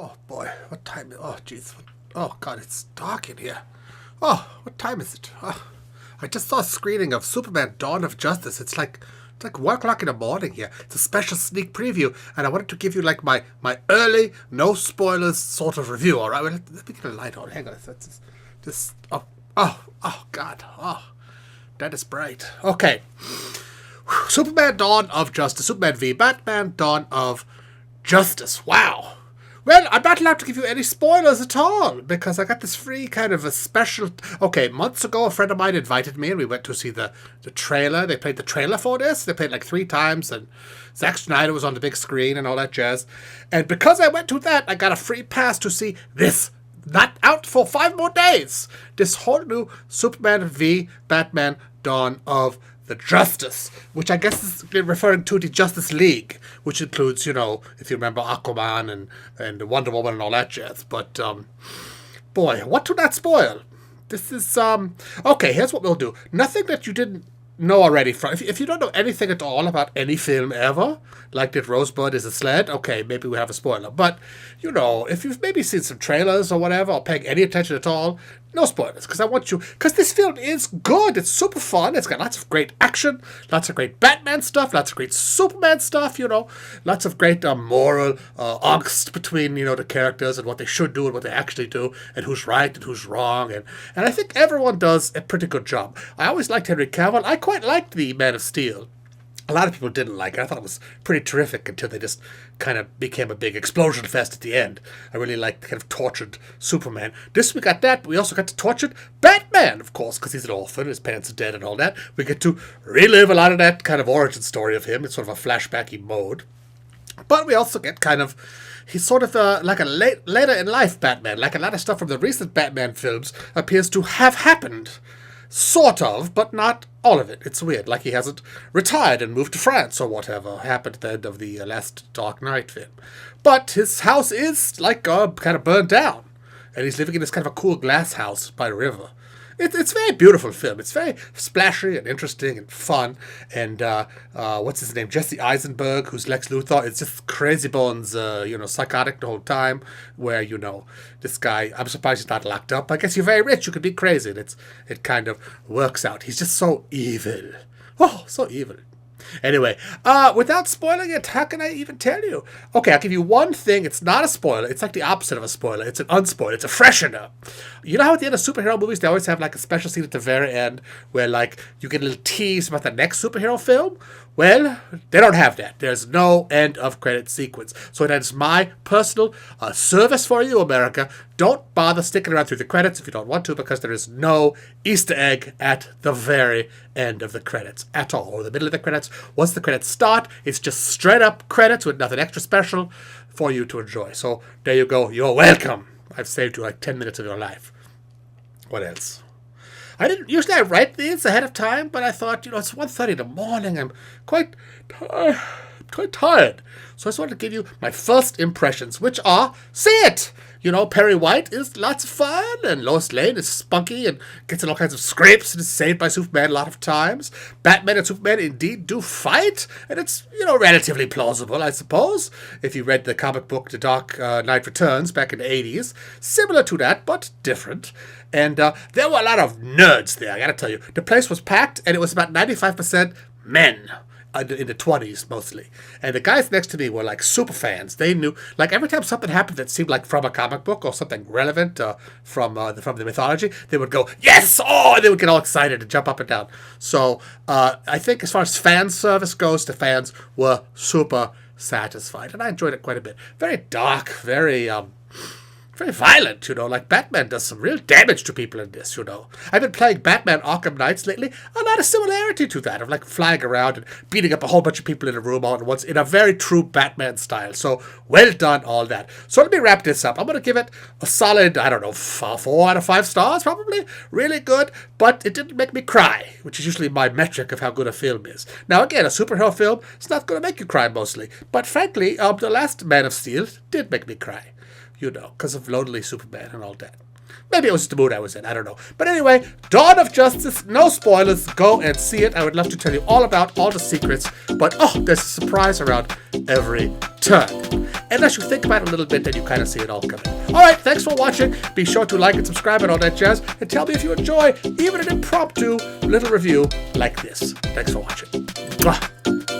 Oh boy, what time? Oh jeez. Oh god, it's dark in here. Oh, what time is it? Oh, I just saw a screening of Superman: Dawn of Justice. It's like 1 o'clock in the morning here. It's a special sneak preview, and I wanted to give you like my early, no spoilers sort of review. All right, well, let me get a light on. Hang on, that's just oh god, oh that is bright. Okay, Superman: Dawn of Justice, Superman v Batman: Dawn of Justice. Wow. Well, I'm not allowed to give you any spoilers at all because I got this free kind of a special. Okay, months ago, a friend of mine invited me, and we went to see the trailer. They played the trailer for this. They played like 3 times, and Zack Snyder was on the big screen and all that jazz. And because I went to that, I got a free pass to see this. Not out for 5 more days. This whole new Superman v Batman: Dawn of the Justice, which I guess is referring to the Justice League, which includes, you know, if you remember Aquaman and Wonder Woman and all that jazz. But, boy, what to not spoil? This is, okay, here's what we'll do. Nothing that you didn't know already. If you don't know anything at all about any film ever, like that Rosebud is a sled, okay, maybe we have a spoiler. But, you know, if you've maybe seen some trailers or whatever, or paying any attention at all, no spoilers, because this film is good. It's super fun. It's got lots of great action, lots of great Batman stuff, lots of great Superman stuff, you know, lots of great moral angst between, you know, the characters and what they should do and what they actually do and who's right and who's wrong. And I think everyone does a pretty good job. I always liked Henry Cavill. I quite liked the Man of Steel. A lot of people didn't like it. I thought it was pretty terrific until they just kind of became a big explosion fest at the end. I really liked the kind of tortured Superman. This we got that, but we also got the tortured Batman, of course, because he's an orphan, his parents are dead and all that. We get to relive a lot of that kind of origin story of him. It's sort of a flashbacky mode. But we also get kind of, he's sort of like a later in life Batman. Like a lot of stuff from the recent Batman films appears to have happened. Sort of, but not all of it. It's weird. Like he hasn't retired and moved to France or whatever happened at the end of the last Dark Knight film. But his house is like kind of burned down. And he's living in this kind of a cool glass house by the river. It's a very beautiful film. It's very splashy and interesting and fun. And what's his name? Jesse Eisenberg, who's Lex Luthor. It's just crazy bones, psychotic the whole time. Where, you know, this guy, I'm surprised he's not locked up. I guess you're very rich. You could be crazy. And it kind of works out. He's just so evil. Oh, so evil. Anyway, without spoiling it, how can I even tell you? Okay, I'll give you one thing. It's not a spoiler. It's like the opposite of a spoiler. It's an unspoiler. It's a freshener. You know how at the end of superhero movies, they always have like a special scene at the very end where like you get a little tease about the next superhero film? Well, they don't have that. There's no end of credit sequence. So that's my personal service for you, America. Don't bother sticking around through the credits if you don't want to, because there is no Easter egg at the very end of the credits at all, or the middle of the credits. Once the credits start, it's just straight up credits with nothing extra special for you to enjoy. So there you go. You're welcome. I've saved you like 10 minutes of your life. What else? Usually I write these ahead of time, but I thought, you know, it's 1:30 in the morning. I'm quite tired. So I just wanted to give you my first impressions, which are, see it! You know, Perry White is lots of fun, and Lois Lane is spunky and gets in all kinds of scrapes and is saved by Superman a lot of times. Batman and Superman indeed do fight, and it's, you know, relatively plausible, I suppose, if you read the comic book The Dark Knight Returns back in the 80s. Similar to that, but different. And there were a lot of nerds there, I gotta tell you. The place was packed, and it was about 95% men. In the 20s, mostly. And the guys next to me were, like, super fans. They knew, like, every time something happened that seemed like from a comic book or something relevant from the mythology, they would go, yes! Oh! And they would get all excited and jump up and down. So, I think as far as fan service goes, the fans were super satisfied. And I enjoyed it quite a bit. Very dark, very violent, you know, like Batman does some real damage to people in this, you know. I've been playing Batman Arkham Knights lately, a lot of similarity to that, of like flying around and beating up a whole bunch of people in a room all at once in a very true Batman style. So, well done, all that. So let me wrap this up. I'm going to give it a solid, 4 out of 5 stars, probably. Really good, but it didn't make me cry, which is usually my metric of how good a film is. Now, again, a superhero film, it's not going to make you cry mostly. But frankly, the last Man of Steel did make me cry. You know, because of Lonely Superman and all that. Maybe it was the mood I was in. I don't know. But anyway, Dawn of Justice. No spoilers. Go and see it. I would love to tell you all about all the secrets. But, there's a surprise around every turn. unless you think about it a little bit, then you kind of see it all coming. All right, thanks for watching. Be sure to like and subscribe and all that jazz, and tell me if you enjoy even an impromptu little review like this. Thanks for watching. Mwah.